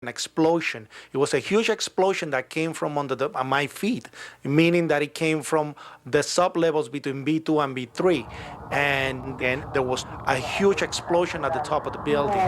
an explosion. It was a huge explosion that came from under my feet, meaning that it came from the sub-levels between B2 and B3. And then there was a huge explosion at the top of the building.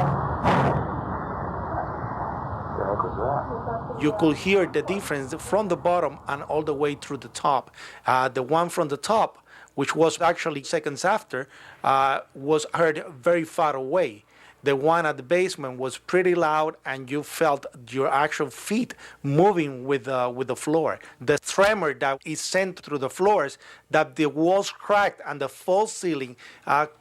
You could hear the difference from the bottom and all the way through the top. The one from the top, which was actually seconds after, was heard very far away. The one at the basement was pretty loud, and you felt your actual feet moving with the floor. The tremor that is sent through the floors, that the walls cracked and the false ceiling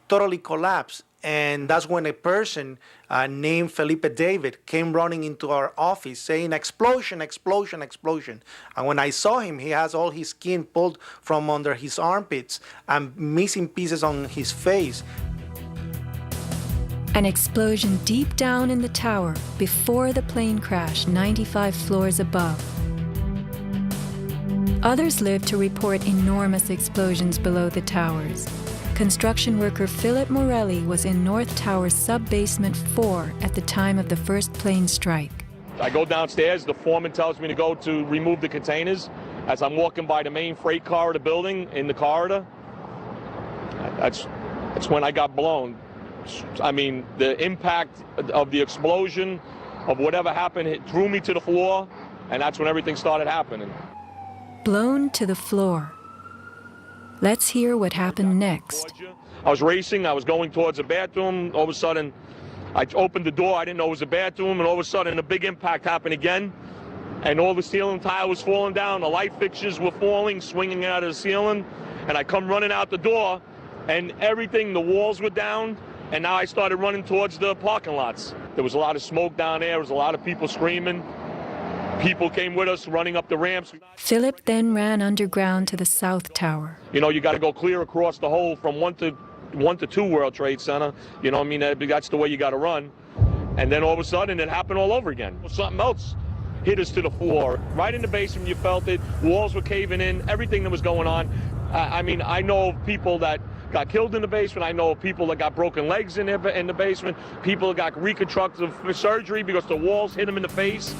totally collapsed. And that's when a person named Felipe David came running into our office saying, "Explosion, explosion, explosion." And when I saw him, he has all his skin pulled from under his armpits and missing pieces on his face. An explosion deep down in the tower before the plane crashed 95 floors above. Others lived to report enormous explosions below the towers. Construction worker Philip Morelli was in North Tower's sub-basement 4 at the time of the first plane strike. I go downstairs, the foreman tells me to go to remove the containers. As I'm walking by the main freight car of the building, in the corridor, that's when I got blown. I mean, the impact of the explosion, of whatever happened, it threw me to the floor, and that's when everything started happening. Blown to the floor. Let's hear what happened next. I was racing, I was going towards the bathroom. All of a sudden, I opened the door, I didn't know it was a bathroom, and all of a sudden a big impact happened again, and all the ceiling tile was falling down, the light fixtures were falling, swinging out of the ceiling, and I come running out the door, and everything, the walls were down, and now I started running towards the parking lots. There was a lot of smoke down there, there was a lot of people screaming. People came with us running up the ramps. Philip then ran underground to the South Tower. You know, you got to go clear across the whole from 1 to 2 World Trade Center. You know what I mean? That's the way you got to run. And then all of a sudden it happened all over again. Something else hit us to the floor. Right in the basement, you felt it. Walls were caving in, everything that was going on. I mean, I know of people that got killed in the basement. I know of people that got broken legs in the basement. People that got reconstructive surgery because the walls hit them in the face.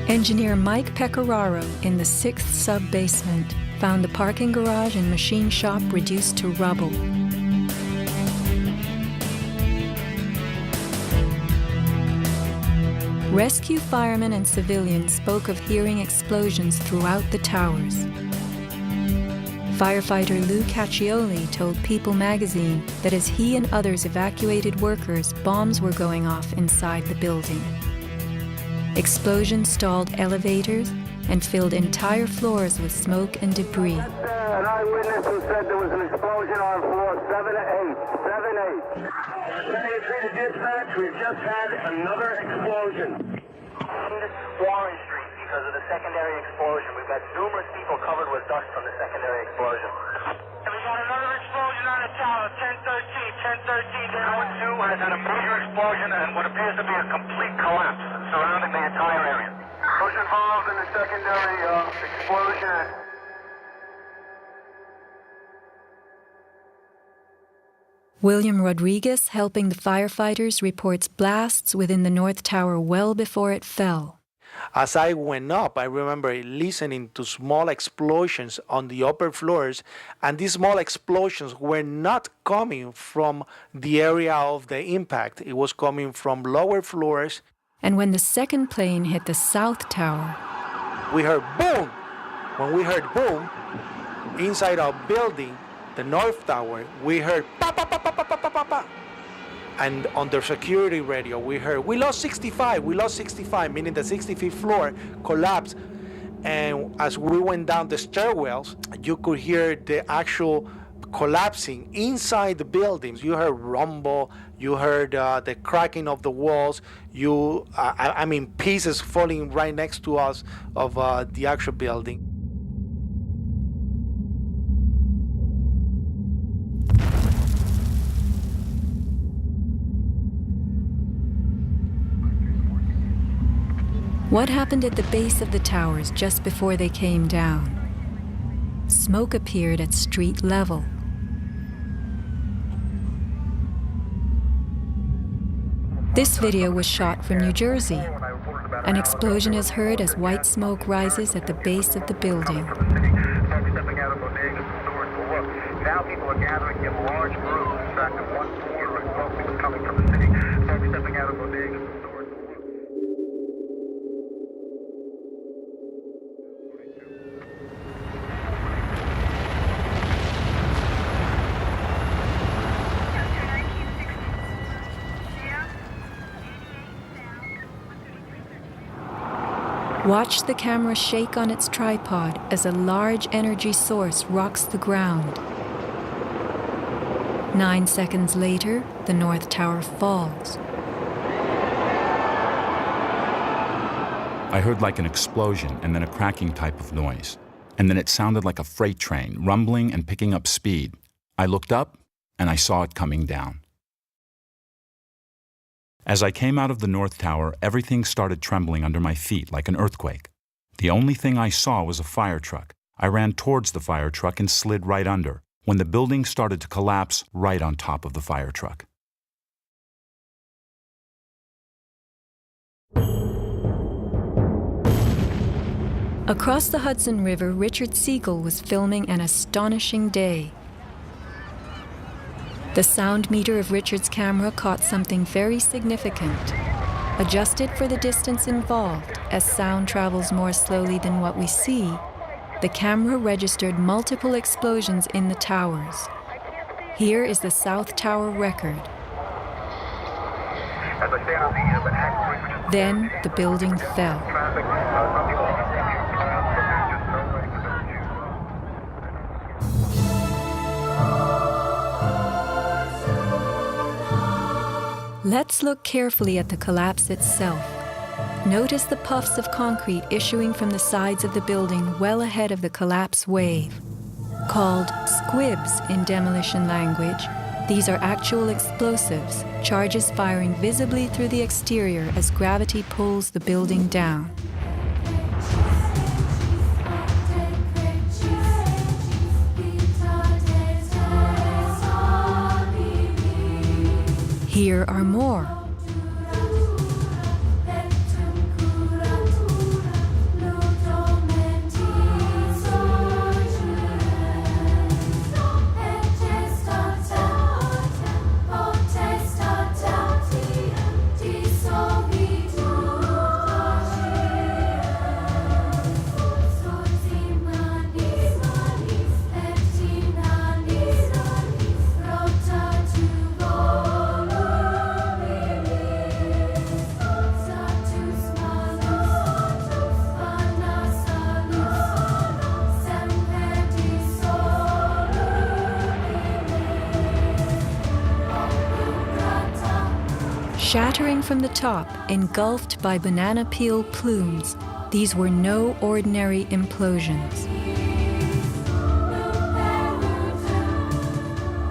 Engineer Mike Pecoraro in the 6th sub-basement found the parking garage and machine shop reduced to rubble. Rescue firemen and civilians spoke of hearing explosions throughout the towers. Firefighter Lou Caccioli told People magazine that as he and others evacuated workers, bombs were going off inside the building. Explosions stalled elevators and filled entire floors with smoke and debris. An eyewitness who said there was an explosion on floor 7-8. 7-8. To dispatch, we've just had another explosion. Warren Street because of the secondary explosion. We've got numerous people covered with dust from the secondary explosion. And we got another explosion on the tower, 1013. 1013, Tower 2 has had a major explosion and what appears to be a complete collapse surrounding the entire area. Who's involved in the secondary explosion? William Rodriguez, helping the firefighters, reports blasts within the North Tower well before it fell. As I went up, I remember listening to small explosions on the upper floors, and these small explosions were not coming from the area of the impact. It was coming from lower floors. And when the second plane hit the South Tower, we heard boom. When we heard boom, inside our building, the North Tower, we heard pa pa pa pa pa pa pa pa. And on the security radio, we heard, we lost 65, meaning the 65th floor collapsed. And as we went down the stairwells, you could hear the actual collapsing inside the buildings. You heard rumble, you heard the cracking of the walls, I mean, pieces falling right next to us of the actual building. what happened at the base of the towers just before they came down? Smoke appeared at street level. This video was shot from New Jersey. An explosion is heard as white smoke rises at the base of the building. Now people are gathering in large groups. In fact, at one corner, smoke was coming from the city. Folks stepping out of bodegas and stores. Watch the camera shake on its tripod as a large energy source rocks the ground. 9 seconds later, the North Tower falls. I heard like an explosion and then a cracking type of noise. And then it sounded like a freight train, rumbling and picking up speed. I looked up and I saw it coming down. As I came out of the North Tower, everything started trembling under my feet like an earthquake. The only thing I saw was a fire truck. I ran towards the fire truck and slid right under, when the building started to collapse right on top of the fire truck. Across the Hudson River, Richard Siegel was filming an astonishing day. The sound meter of Richard's camera caught something very significant. Adjusted for the distance involved, as sound travels more slowly than what we see, the camera registered multiple explosions in the towers. Here is the South Tower record. Then the building fell. Let's look carefully at the collapse itself. Notice the puffs of concrete issuing from the sides of the building well ahead of the collapse wave. Called squibs in demolition language, these are actual explosives, charges firing visibly through the exterior as gravity pulls the building down. Here are more. Shattering from the top, engulfed by banana peel plumes, these were no ordinary implosions.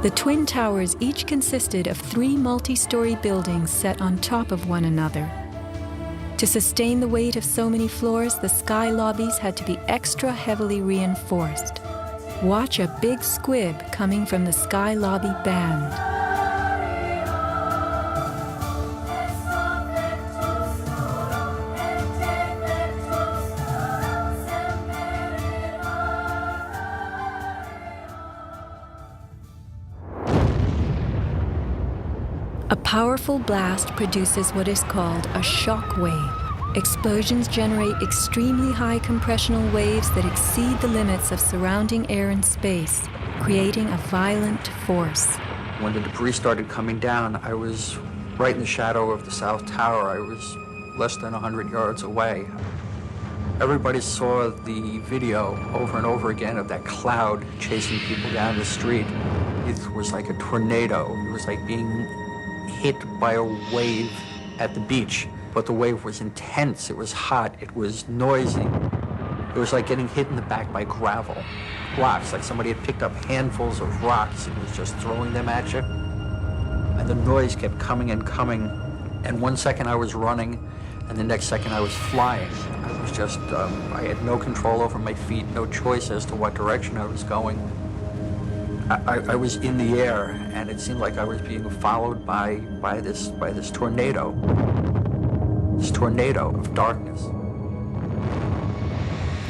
The Twin Towers each consisted of 3 multi-story buildings set on top of one another. To sustain the weight of so many floors, the sky lobbies had to be extra heavily reinforced. Watch a big squib coming from the sky lobby band. A powerful blast produces what is called a shock wave. Explosions generate extremely high compressional waves that exceed the limits of surrounding air and space, creating a violent force. When the debris started coming down, I was right in the shadow of the South Tower. I was less than 100 yards away. Everybody saw the video over and over again of that cloud chasing people down the street. It was like a tornado. It was like being hit by a wave at the beach, but the wave was intense, it was hot, it was noisy. It was like getting hit in the back by gravel, rocks, like somebody had picked up handfuls of rocks and was just throwing them at you. And the noise kept coming and coming, and one second I was running, and the next second I was flying. I was just, I had no control over my feet, no choice as to what direction I was going. I was in the air, and it seemed like I was being followed by this tornado of darkness.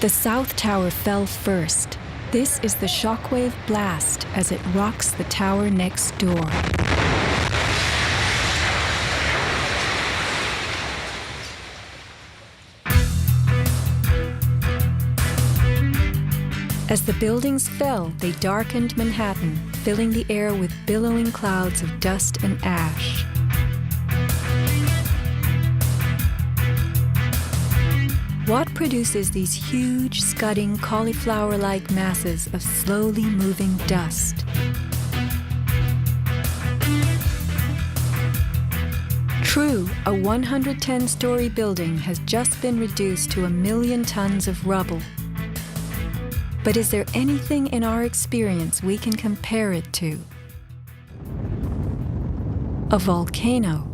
The South Tower fell first. This is the shockwave blast as it rocks the tower next door. As the buildings fell, they darkened Manhattan, filling the air with billowing clouds of dust and ash. What produces these huge, scudding, cauliflower-like masses of slowly moving dust? True, a 110-story building has just been reduced to 1 million tons of rubble. But is there anything in our experience we can compare it to? A volcano.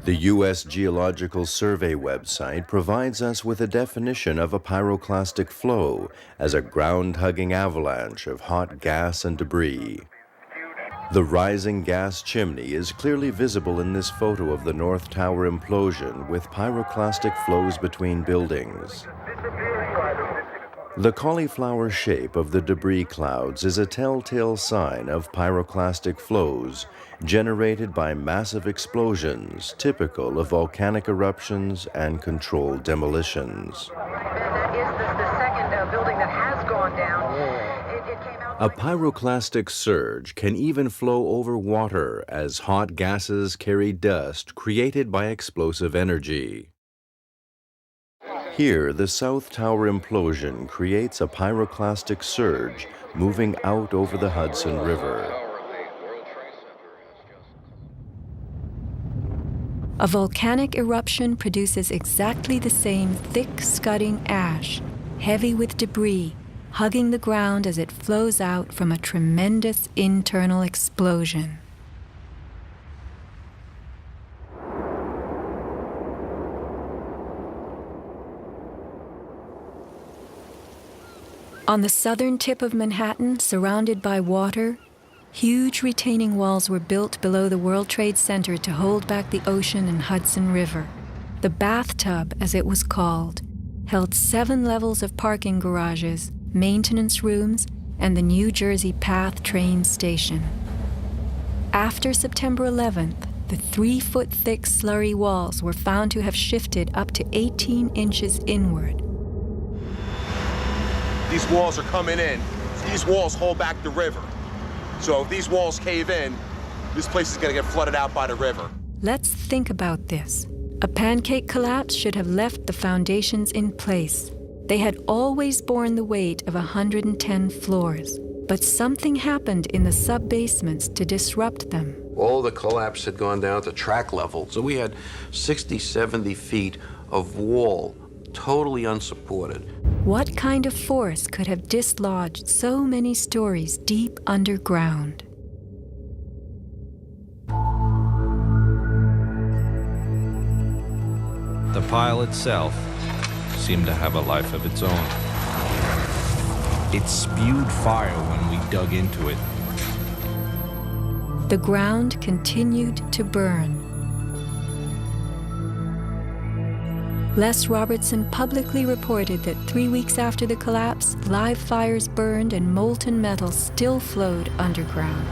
The U.S. Geological Survey website provides us with a definition of a pyroclastic flow as a ground-hugging avalanche of hot gas and debris. The rising gas chimney is clearly visible in this photo of the North Tower implosion with pyroclastic flows between buildings. The cauliflower shape of the debris clouds is a telltale sign of pyroclastic flows generated by massive explosions typical of volcanic eruptions and controlled demolitions. That is the second building that has gone down. It came out. A pyroclastic surge can even flow over water as hot gases carry dust created by explosive energy. Here, the South Tower implosion creates a pyroclastic surge moving out over the Hudson River. A volcanic eruption produces exactly the same thick, scudding ash, heavy with debris, hugging the ground as it flows out from a tremendous internal explosion. On the southern tip of Manhattan, surrounded by water, huge retaining walls were built below the World Trade Center to hold back the ocean and Hudson River. The bathtub, as it was called, held 7 levels of parking garages, maintenance rooms, and the New Jersey Path train station. After September 11th, the 3-foot-thick slurry walls were found to have shifted up to 18 inches inward. These walls are coming in. These walls hold back the river. So if these walls cave in, this place is going to get flooded out by the river. Let's think about this. A pancake collapse should have left the foundations in place. They had always borne the weight of 110 floors, but something happened in the sub-basements to disrupt them. All the collapse had gone down to track level, so we had 60, 70 feet of wall, totally unsupported. What kind of force could have dislodged so many stories deep underground? The pile itself seemed to have a life of its own. It spewed fire when we dug into it. The ground continued to burn. Les Robertson publicly reported that 3 weeks after the collapse, live fires burned and molten metal still flowed underground.